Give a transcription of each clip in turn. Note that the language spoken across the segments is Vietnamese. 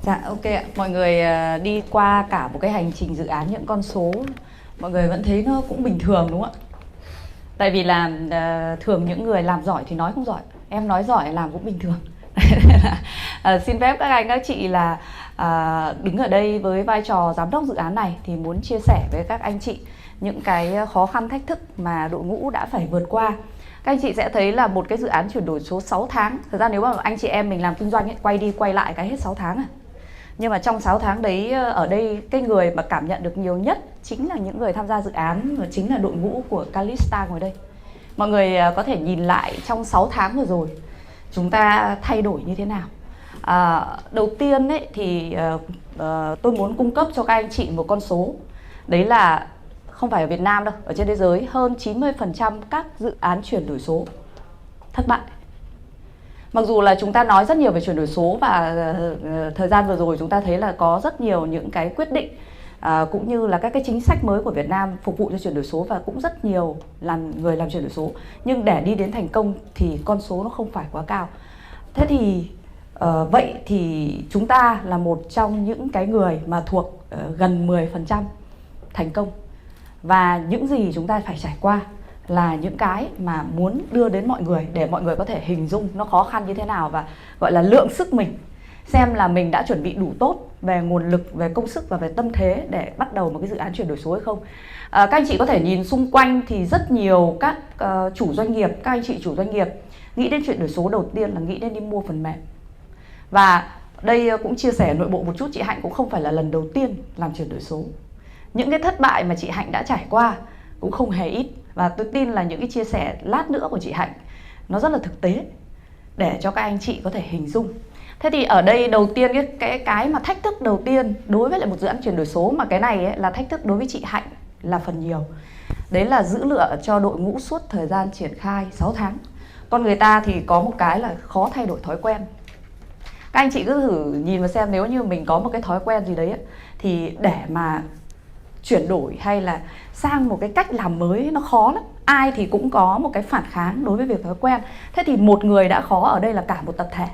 Dạ, ok ạ. Mọi người đi qua cả một cái hành trình dự án những con số, mọi người vẫn thấy nó cũng bình thường đúng không ạ? Tại vì là thường những người làm giỏi thì nói không giỏi, em nói giỏi làm cũng bình thường. Xin phép các anh các chị là đứng ở đây với vai trò giám đốc dự án này thì muốn chia sẻ với các anh chị những cái khó khăn thách thức mà đội ngũ đã phải vượt qua. Các anh chị sẽ thấy là một cái dự án chuyển đổi số 6 tháng. Thực ra nếu mà anh chị em mình làm kinh doanh ấy, quay đi quay lại cái hết 6 tháng à. Nhưng mà trong 6 tháng đấy, ở đây cái người mà cảm nhận được nhiều nhất chính là những người tham gia dự án, và chính là đội ngũ của Calista ngồi đây. Mọi người có thể nhìn lại trong 6 tháng vừa rồi chúng ta thay đổi như thế nào. Đầu tiên ấy, thì tôi muốn cung cấp cho các anh chị một con số. Đấy là không phải ở Việt Nam đâu, ở trên thế giới hơn 90% các dự án chuyển đổi số thất bại. Mặc dù là chúng ta nói rất nhiều về chuyển đổi số và thời gian vừa rồi chúng ta thấy là có rất nhiều những cái quyết định cũng như là các cái chính sách mới của Việt Nam phục vụ cho chuyển đổi số, và cũng rất nhiều người làm chuyển đổi số. Nhưng để đi đến thành công thì con số nó không phải quá cao. Thế thì vậy thì chúng ta là một trong những cái người mà thuộc gần 10% thành công. Và những gì chúng ta phải trải qua là những cái mà muốn đưa đến mọi người để mọi người có thể hình dung nó khó khăn như thế nào, và gọi là lượng sức mình, xem là mình đã chuẩn bị đủ tốt về nguồn lực, về công sức và về tâm thế để bắt đầu một cái dự án chuyển đổi số hay không. Các anh chị có thể nhìn xung quanh thì rất nhiều các chủ doanh nghiệp, các anh chị chủ doanh nghiệp nghĩ đến chuyển đổi số đầu tiên là nghĩ đến đi mua phần mềm. Và đây cũng chia sẻ nội bộ một chút, chị Hạnh cũng không phải là lần đầu tiên làm chuyển đổi số. Những cái thất bại mà chị Hạnh đã trải qua cũng không hề ít, và tôi tin là những cái chia sẻ lát nữa của chị Hạnh nó rất là thực tế để cho các anh chị có thể hình dung. Thế thì ở đây đầu tiên cái mà thách thức đầu tiên đối với lại một dự án chuyển đổi số, mà cái này ấy, là thách thức đối với chị Hạnh là phần nhiều. Đấy là giữ lửa cho đội ngũ suốt thời gian triển khai 6 tháng. Con người ta thì có một cái là khó thay đổi thói quen. Các anh chị cứ thử nhìn vào xem, nếu như mình có một cái thói quen gì đấy ấy, thì để mà chuyển đổi hay là sang một cái cách làm mới nó khó lắm. Ai thì cũng có một cái phản kháng đối với việc thói quen. Thế thì một người đã khó, ở đây là cả một tập thể.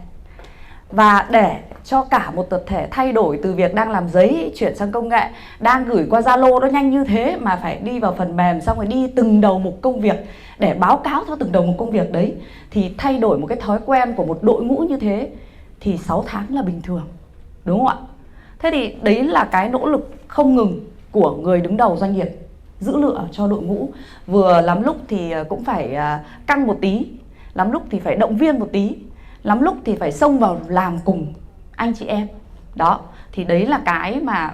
Và để cho cả một tập thể thay đổi từ việc đang làm giấy chuyển sang công nghệ, đang gửi qua Zalo nó nhanh như thế mà phải đi vào phần mềm, xong rồi đi từng đầu mục công việc để báo cáo cho từng đầu mục công việc đấy, thì thay đổi một cái thói quen của một đội ngũ như thế thì 6 tháng là bình thường, đúng không ạ? Thế thì đấy là cái nỗ lực không ngừng của người đứng đầu doanh nghiệp, giữ lửa cho đội ngũ. Vừa lắm lúc thì cũng phải căng một tí, lắm lúc thì phải động viên một tí, lắm lúc thì phải xông vào làm cùng anh chị em. Đó, thì đấy là cái mà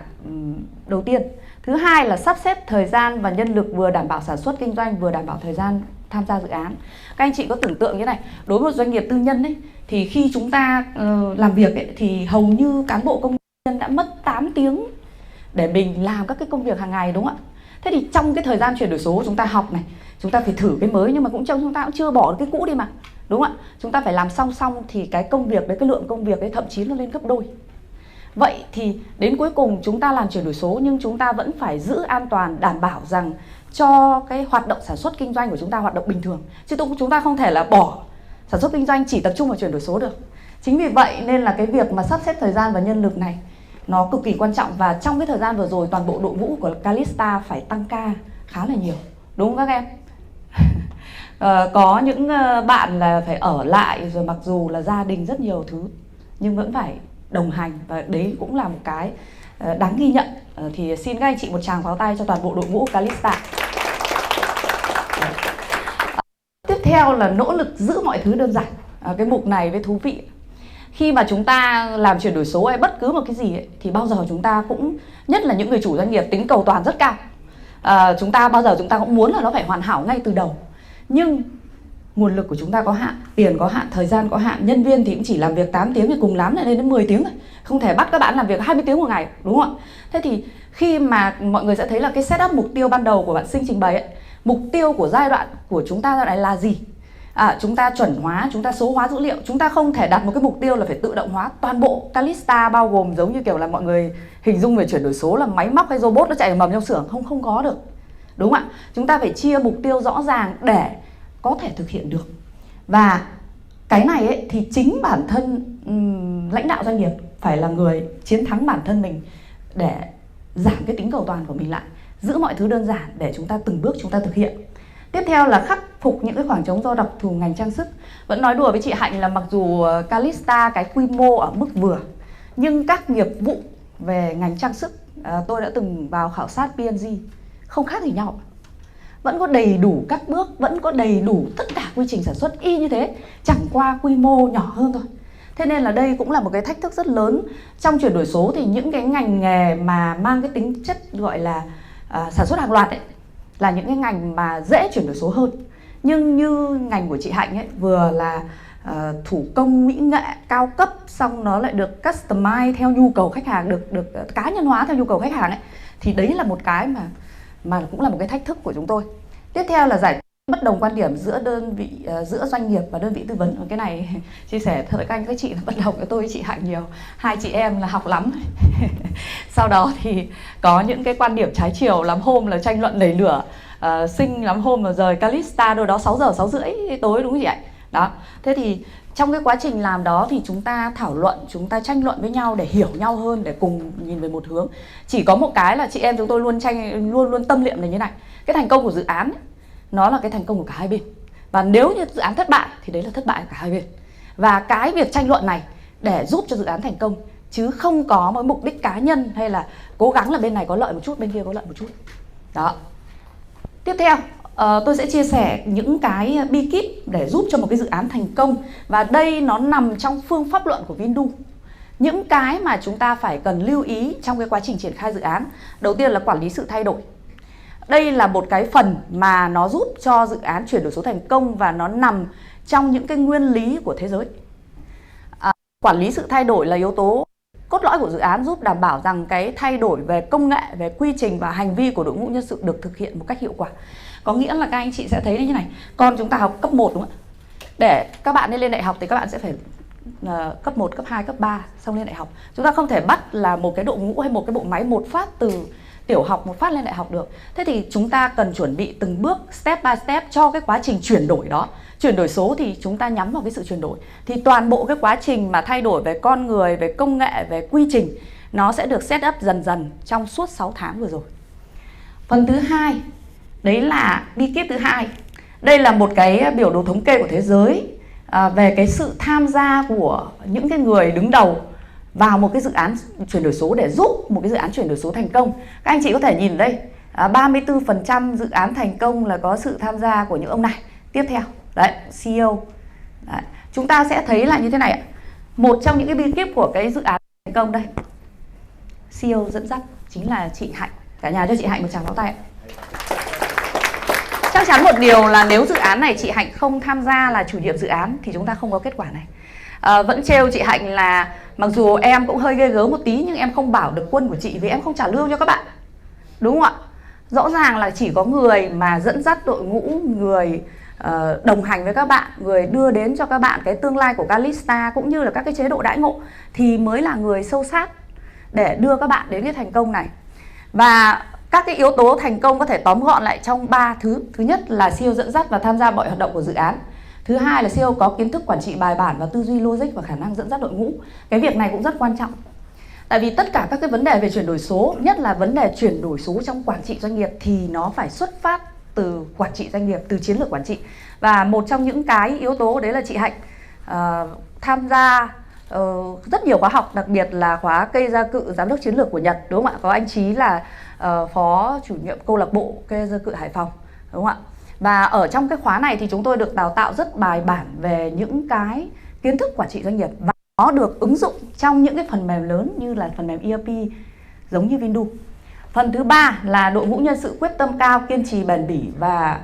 đầu tiên. Thứ hai là sắp xếp thời gian và nhân lực, vừa đảm bảo sản xuất kinh doanh, vừa đảm bảo thời gian tham gia dự án. Các anh chị có tưởng tượng như này, đối với một doanh nghiệp tư nhân ấy, thì khi chúng ta làm việc ấy, thì hầu như cán bộ công nhân đã mất 8 tiếng để mình làm các cái công việc hàng ngày, đúng không ạ? Thế thì trong cái thời gian chuyển đổi số chúng ta học này, chúng ta phải thử cái mới, nhưng mà chúng ta cũng chưa bỏ được cái cũ đi mà, đúng không ạ? Chúng ta phải làm song song thì cái công việc đấy, cái lượng công việc đấy thậm chí nó lên gấp đôi. Vậy thì đến cuối cùng chúng ta làm chuyển đổi số, nhưng chúng ta vẫn phải giữ an toàn, đảm bảo rằng cho cái hoạt động sản xuất kinh doanh của chúng ta hoạt động bình thường. Chứ chúng ta không thể là bỏ sản xuất kinh doanh chỉ tập trung vào chuyển đổi số được. Chính vì vậy nên là cái việc mà sắp xếp thời gian và nhân lực này nó cực kỳ quan trọng. Và trong cái thời gian vừa rồi, toàn bộ đội ngũ của Calista phải tăng ca khá là nhiều, đúng không các em? Có những bạn là phải ở lại, rồi mặc dù là gia đình rất nhiều thứ nhưng vẫn phải đồng hành, và đấy cũng là một cái đáng ghi nhận. Thì xin các anh chị một tràng pháo tay cho toàn bộ đội ngũ của Calista. Tiếp theo là nỗ lực giữ mọi thứ đơn giản. Cái mục này với thú vị. Khi mà chúng ta làm chuyển đổi số hay bất cứ một cái gì ấy, thì bao giờ chúng ta cũng, nhất là những người chủ doanh nghiệp, tính cầu toàn rất cao. Chúng ta bao giờ chúng ta cũng muốn là nó phải hoàn hảo ngay từ đầu. Nhưng nguồn lực của chúng ta có hạn, tiền có hạn, thời gian có hạn, nhân viên thì cũng chỉ làm việc 8 tiếng thì cùng lắm là lên đến 10 tiếng thôi. Không thể bắt các bạn làm việc 20 tiếng một ngày, đúng không ạ? Thế thì khi mà mọi người sẽ thấy là cái setup mục tiêu ban đầu của bạn Sinh trình bày ấy, mục tiêu của giai đoạn của chúng ta lại là gì? Chúng ta chuẩn hóa, chúng ta số hóa dữ liệu. Chúng ta không thể đặt một cái mục tiêu là phải tự động hóa toàn bộ Calista, bao gồm giống như kiểu là mọi người hình dung về chuyển đổi số là máy móc hay robot nó chạy mầm trong xưởng. Không có được, đúng không ạ? Chúng ta phải chia mục tiêu rõ ràng để có thể thực hiện được. Và cái này ấy, thì chính bản thân lãnh đạo doanh nghiệp phải là người chiến thắng bản thân mình để giảm cái tính cầu toàn của mình lại, giữ mọi thứ đơn giản để chúng ta từng bước chúng ta thực hiện. Tiếp theo là khắc phục những cái khoảng trống do đặc thù ngành trang sức. Vẫn nói đùa với chị Hạnh là mặc dù Calista cái quy mô ở mức vừa, nhưng các nghiệp vụ về ngành trang sức tôi đã từng vào khảo sát P&G không khác gì nhau. Vẫn có đầy đủ các bước, vẫn có đầy đủ tất cả quy trình sản xuất y như thế, chẳng qua quy mô nhỏ hơn thôi. Thế nên là đây cũng là một cái thách thức rất lớn. Trong chuyển đổi số thì những cái ngành nghề mà mang cái tính chất gọi là sản xuất hàng loạt ấy, là những cái ngành mà dễ chuyển đổi số hơn. Nhưng như ngành của chị Hạnh ấy, vừa là thủ công mỹ nghệ cao cấp, xong nó lại được customize theo nhu cầu khách hàng, được cá nhân hóa theo nhu cầu khách hàng ấy, thì đấy là một cái mà cũng là một cái thách thức của chúng tôi. Tiếp theo là giải bất đồng quan điểm giữa đơn vị, giữa doanh nghiệp và đơn vị tư vấn. Cái này chia sẻ thật với các chị là bất đồng với tôi với chị Hạnh nhiều. Hai chị em là học lắm. Sau đó thì có những cái quan điểm trái chiều, lắm hôm là tranh luận nảy lửa, sinh lắm hôm là rời Calista đâu đó 6 giờ 6 rưỡi tối, đúng không chị ạ? Đó. Thế thì trong cái quá trình làm đó thì chúng ta thảo luận, chúng ta tranh luận với nhau để hiểu nhau hơn, để cùng nhìn về một hướng. Chỉ có một cái là chị em chúng tôi luôn tâm niệm là như này: cái thành công của dự án ấy, nó là cái thành công của cả hai bên. Và nếu như dự án thất bại thì đấy là thất bại của cả hai bên. Và cái việc tranh luận này để giúp cho dự án thành công, chứ không có một mục đích cá nhân hay là cố gắng là bên này có lợi một chút, bên kia có lợi một chút. Đó. Tiếp theo, tôi sẽ chia sẻ những cái bí kíp để giúp cho một cái dự án thành công. Và đây nó nằm trong phương pháp luận của Vindu. Những cái mà chúng ta phải cần lưu ý trong cái quá trình triển khai dự án. Đầu tiên là quản lý sự thay đổi. Đây là một cái phần mà nó giúp cho dự án chuyển đổi số thành công và nó nằm trong những cái nguyên lý của thế giới. Quản lý sự thay đổi là yếu tố cốt lõi của dự án, giúp đảm bảo rằng cái thay đổi về công nghệ, về quy trình và hành vi của đội ngũ nhân sự được thực hiện một cách hiệu quả. Có nghĩa là các anh chị sẽ thấy như này: con chúng ta học cấp 1 đúng không ạ? Để các bạn lên đại học thì các bạn sẽ phải cấp 1, cấp 2, cấp 3 xong lên đại học. Chúng ta không thể bắt là một cái đội ngũ hay một cái bộ máy một phát từ tiểu học một phát lên đại học được. Thế thì chúng ta cần chuẩn bị từng bước, step by step cho cái quá trình chuyển đổi đó. Chuyển đổi số thì chúng ta nhắm vào cái sự chuyển đổi. Thì toàn bộ cái quá trình mà thay đổi về con người, về công nghệ, về quy trình, nó sẽ được set up dần dần trong suốt 6 tháng vừa rồi. Phần thứ hai, đấy là bí kíp thứ hai. Đây là một cái biểu đồ thống kê của thế giới về cái sự tham gia của những cái người đứng đầu vào một cái dự án chuyển đổi số để giúp một cái dự án chuyển đổi số thành công. Các anh chị có thể nhìn ở đây, 34% dự án thành công là có sự tham gia của những ông này. Tiếp theo, đấy, CEO. Đấy. Chúng ta sẽ thấy là như thế này ạ. Một trong những cái bí kíp của cái dự án thành công đây, CEO dẫn dắt chính là chị Hạnh. Cả nhà cho chị Hạnh một tràng pháo tay ạ. Chắc chắn một điều là nếu dự án này chị Hạnh không tham gia là chủ nhiệm dự án thì chúng ta không có kết quả này. Vẫn trêu chị Hạnh là mặc dù em cũng hơi ghê gớm một tí nhưng em không bảo được quân của chị vì em không trả lương cho các bạn. Đúng không ạ? Rõ ràng là chỉ có người mà dẫn dắt đội ngũ, người đồng hành với các bạn, người đưa đến cho các bạn cái tương lai của Calista cũng như là các cái chế độ đãi ngộ thì mới là người sâu sát để đưa các bạn đến cái thành công này. Và các cái yếu tố thành công có thể tóm gọn lại trong 3 thứ. Thứ nhất là CEO dẫn dắt và tham gia mọi hoạt động của dự án. Thứ hai là CEO có kiến thức quản trị bài bản và tư duy logic và khả năng dẫn dắt đội ngũ. Cái việc này cũng rất quan trọng. Tại vì tất cả các cái vấn đề về chuyển đổi số, nhất là vấn đề chuyển đổi số trong quản trị doanh nghiệp thì nó phải xuất phát từ quản trị doanh nghiệp, từ chiến lược quản trị. Và một trong những cái yếu tố đấy là chị Hạnh tham gia rất nhiều khóa học, đặc biệt là khóa cây gia cự giám đốc chiến lược của Nhật, đúng không ạ? Có anh Chí là phó chủ nhiệm câu lạc bộ cây gia cự Hải Phòng, đúng không ạ? Và ở trong cái khóa này thì chúng tôi được đào tạo rất bài bản về những cái kiến thức quản trị doanh nghiệp và nó được ứng dụng trong những cái phần mềm lớn như là phần mềm ERP giống như Vindu. Phần thứ ba là đội ngũ nhân sự quyết tâm cao, kiên trì bền bỉ và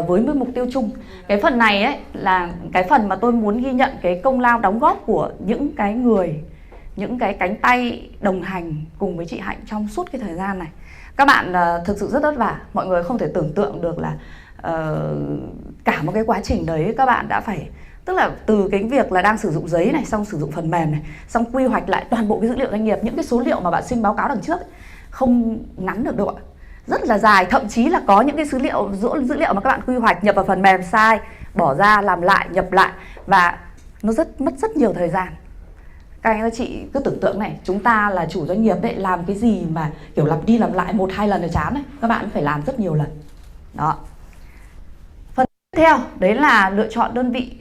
với một mục tiêu chung. Cái phần này ấy là cái phần mà tôi muốn ghi nhận cái công lao đóng góp của những cái người, những cái cánh tay đồng hành cùng với chị Hạnh trong suốt cái thời gian này. Các bạn thực sự rất vất vả, mọi người không thể tưởng tượng được là cả một cái quá trình đấy các bạn đã phải, tức là từ cái việc là đang sử dụng giấy này, xong sử dụng phần mềm này, xong quy hoạch lại toàn bộ cái dữ liệu doanh nghiệp, những cái số liệu mà bạn sinh báo cáo đằng trước ấy, không ngắn được đâu ạ. Rất là dài, thậm chí là có những cái dữ liệu mà các bạn quy hoạch nhập vào phần mềm sai, bỏ ra làm lại, nhập lại và nó mất rất nhiều thời gian. Các anh các chị cứ tưởng tượng này, chúng ta là chủ doanh nghiệp đấy, làm cái gì mà kiểu lặp đi lặp lại 1-2 lần là chán đấy, các bạn phải làm rất nhiều lần. Đó. Phần tiếp theo đấy là lựa chọn đơn vị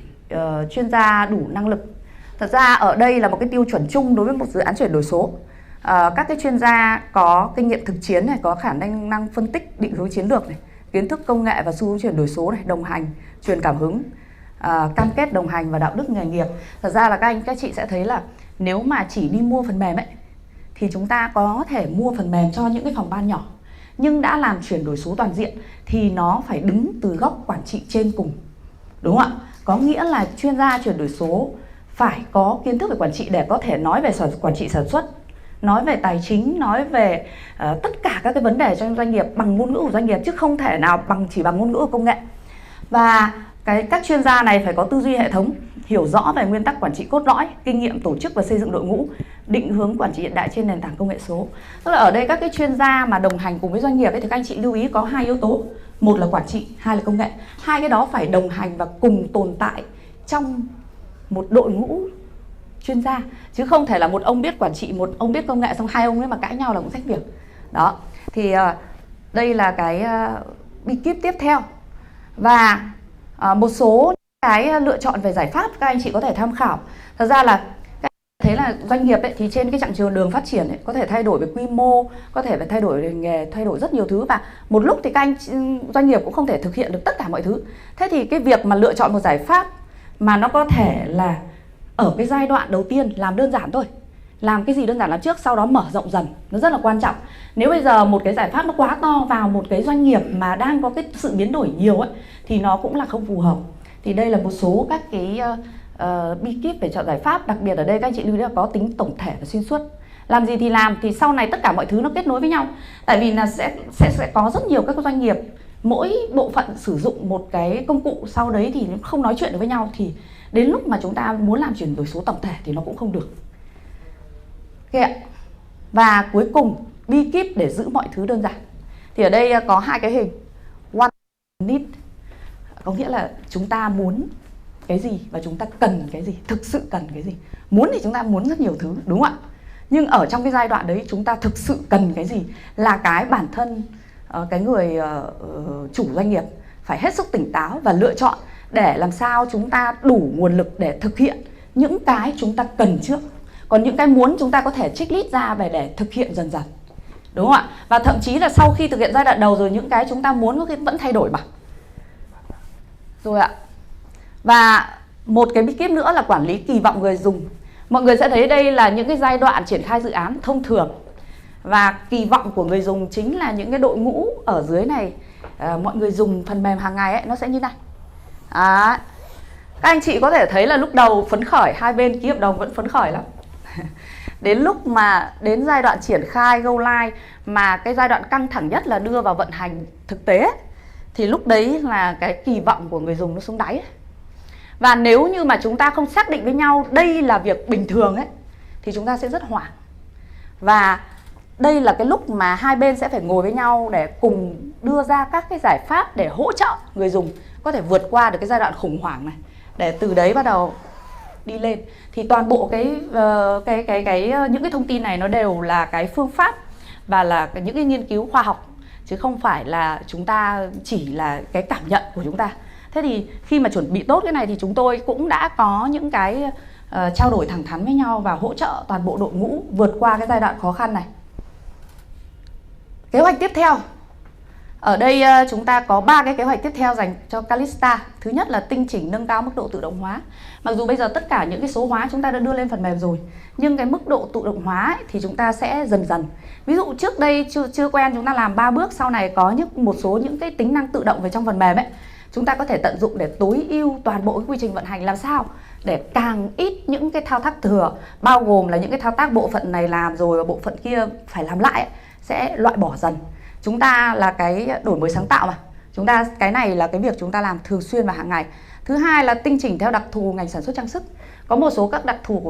chuyên gia đủ năng lực. Thật ra ở đây là một cái tiêu chuẩn chung đối với một dự án chuyển đổi số. Các cái chuyên gia có kinh nghiệm thực chiến này, có khả năng phân tích, định hướng chiến lược này, kiến thức công nghệ và xu hướng chuyển đổi số này, đồng hành, truyền cảm hứng, cam kết đồng hành và đạo đức nghề nghiệp. Thật ra là các anh các chị sẽ thấy là nếu mà chỉ đi mua phần mềm ấy thì chúng ta có thể mua phần mềm cho những cái phòng ban nhỏ, nhưng đã làm chuyển đổi số toàn diện thì nó phải đứng từ góc quản trị trên cùng, đúng không ạ? Có nghĩa là chuyên gia chuyển đổi số phải có kiến thức về quản trị để có thể nói về quản trị sản xuất, nói về tài chính, nói về tất cả các cái vấn đề trong doanh nghiệp bằng ngôn ngữ của doanh nghiệp, chứ không thể nào chỉ bằng ngôn ngữ của công nghệ. Và các chuyên gia này phải có tư duy hệ thống, hiểu rõ về nguyên tắc quản trị cốt lõi, kinh nghiệm tổ chức và xây dựng đội ngũ, định hướng quản trị hiện đại trên nền tảng công nghệ số. Tức là ở đây các cái chuyên gia mà đồng hành cùng với doanh nghiệp ấy, thì các anh chị lưu ý có 2 yếu tố. Một là quản trị, 2 là công nghệ. Hai cái đó phải đồng hành và cùng tồn tại trong một đội ngũ chuyên gia, chứ không thể là một ông biết quản trị, một ông biết công nghệ, xong 2 ông ấy mà cãi nhau là cũng rách việc. Đó. Thì đây là cái bí kíp tiếp theo. Và một số cái lựa chọn về giải pháp các anh chị có thể tham khảo. Thật ra là các anh thấy là doanh nghiệp ấy, thì trên cái chặng trường đường phát triển ấy, có thể thay đổi về quy mô, có thể phải thay đổi về nghề, thay đổi rất nhiều thứ, và một lúc thì các anh doanh nghiệp cũng không thể thực hiện được tất cả mọi thứ. Thế thì cái việc mà lựa chọn một giải pháp mà nó có thể là ở cái giai đoạn đầu tiên làm đơn giản thôi, làm cái gì đơn giản làm trước, sau đó mở rộng dần, nó rất là quan trọng. Nếu bây giờ một cái giải pháp nó quá to vào một cái doanh nghiệp mà đang có cái sự biến đổi nhiều ấy, thì nó cũng là không phù hợp. Thì đây là một số các cái bí kíp về chọn giải pháp. Đặc biệt ở đây các anh chị lưu ý là có tính tổng thể và xuyên suốt. Làm gì thì làm, thì sau này tất cả mọi thứ nó kết nối với nhau. Tại vì là sẽ có rất nhiều các doanh nghiệp, mỗi bộ phận sử dụng một cái công cụ, sau đấy thì không nói chuyện được với nhau, thì đến lúc mà chúng ta muốn làm chuyển đổi số tổng thể thì nó cũng không được. Okay. Và cuối cùng, bí kíp để giữ mọi thứ đơn giản. Thì ở đây có 2 cái hình. One need, có nghĩa là chúng ta muốn cái gì và chúng ta cần cái gì, thực sự cần cái gì. Muốn thì chúng ta muốn rất nhiều thứ, đúng không ạ? Nhưng ở trong cái giai đoạn đấy chúng ta thực sự cần cái gì là cái bản thân cái người chủ doanh nghiệp phải hết sức tỉnh táo và lựa chọn để làm sao chúng ta đủ nguồn lực để thực hiện những cái chúng ta cần trước. Còn những cái muốn chúng ta có thể checklist ra về để thực hiện dần dần, đúng không ạ? Và thậm chí là sau khi thực hiện giai đoạn đầu rồi, những cái chúng ta muốn có khi vẫn thay đổi mà. Rồi ạ. Và một cái bí kíp nữa là quản lý kỳ vọng người dùng. Mọi người sẽ thấy đây là những cái giai đoạn triển khai dự án thông thường. Và kỳ vọng của người dùng chính là những cái đội ngũ ở dưới này, mọi người dùng phần mềm hàng ngày ấy, nó sẽ như này. Các anh chị có thể thấy là lúc đầu phấn khởi, hai bên ký hợp đồng vẫn phấn khởi lắm. Đến lúc mà đến giai đoạn triển khai go live, mà cái giai đoạn căng thẳng nhất là đưa vào vận hành thực tế, thì lúc đấy là cái kỳ vọng của người dùng nó xuống đáy. Và nếu như mà chúng ta không xác định với nhau đây là việc bình thường ấy, thì chúng ta sẽ rất hoảng. Và đây là cái lúc mà hai bên sẽ phải ngồi với nhau để cùng đưa ra các cái giải pháp để hỗ trợ người dùng có thể vượt qua được cái giai đoạn khủng hoảng này, để từ đấy bắt đầu đi lên. Thì toàn bộ những cái thông tin này nó đều là cái phương pháp và là những cái nghiên cứu khoa học, chứ không phải là chúng ta chỉ là cái cảm nhận của chúng ta. Thế thì khi mà chuẩn bị tốt cái này thì chúng tôi cũng đã có những cái trao đổi thẳng thắn với nhau và hỗ trợ toàn bộ đội ngũ vượt qua cái giai đoạn khó khăn này. Kế hoạch tiếp theo. Ở đây chúng ta có 3 cái kế hoạch tiếp theo dành cho Calista. Thứ nhất là tinh chỉnh nâng cao mức độ tự động hóa. Mặc dù bây giờ tất cả những cái số hóa chúng ta đã đưa lên phần mềm rồi, nhưng cái mức độ tự động hóa ấy, thì chúng ta sẽ dần dần. Ví dụ trước đây chưa quen chúng ta làm 3 bước, sau này có một số những cái tính năng tự động về trong phần mềm ấy, chúng ta có thể tận dụng để tối ưu toàn bộ cái quy trình vận hành làm sao để càng ít những cái thao tác thừa, bao gồm là những cái thao tác bộ phận này làm rồi và bộ phận kia phải làm lại ấy, sẽ loại bỏ dần. Chúng ta là cái đổi mới sáng tạo mà. Cái này là cái việc chúng ta làm thường xuyên và hàng ngày. Thứ hai là tinh chỉnh theo đặc thù ngành sản xuất trang sức. Có một số các đặc thù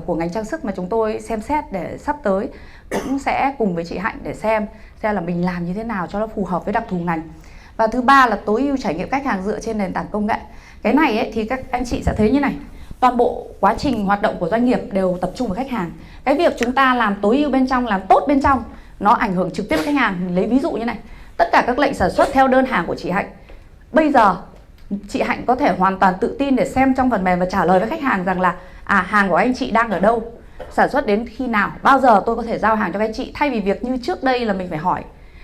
của ngành trang sức mà chúng tôi xem xét để sắp tới cũng sẽ cùng với chị Hạnh để xem là mình làm như thế nào cho nó phù hợp với đặc thù ngành. Và thứ ba là tối ưu trải nghiệm khách hàng dựa trên nền tảng công nghệ. Cái này ấy, thì các anh chị sẽ thấy như này. toàn bộ quá trình hoạt động của doanh nghiệp đều tập trung vào khách hàng. Cái việc chúng ta làm tối ưu bên trong, làm tốt bên trong, nó ảnh hưởng trực tiếp đến khách hàng. Mình lấy ví dụ như này, tất cả các lệnh sản xuất theo đơn hàng của chị Hạnh, bây giờ chị Hạnh có thể hoàn toàn tự tin để xem trong phần mềm và trả lời với khách hàng rằng là hàng của anh chị đang ở đâu, sản xuất đến khi nào, bao giờ tôi có thể giao hàng cho các anh chị, thay vì việc như trước đây là mình phải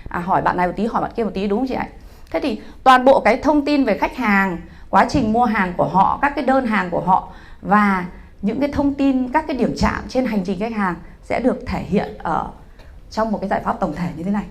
hỏi bạn này một tí, hỏi bạn kia một tí, đúng không chị Hạnh? Thế thì toàn bộ cái thông tin về khách hàng, quá trình mua hàng của họ, các cái đơn hàng của họ và những cái thông tin, các cái điểm chạm trên hành trình khách hàng sẽ được thể hiện ở trong một cái giải pháp tổng thể như thế này.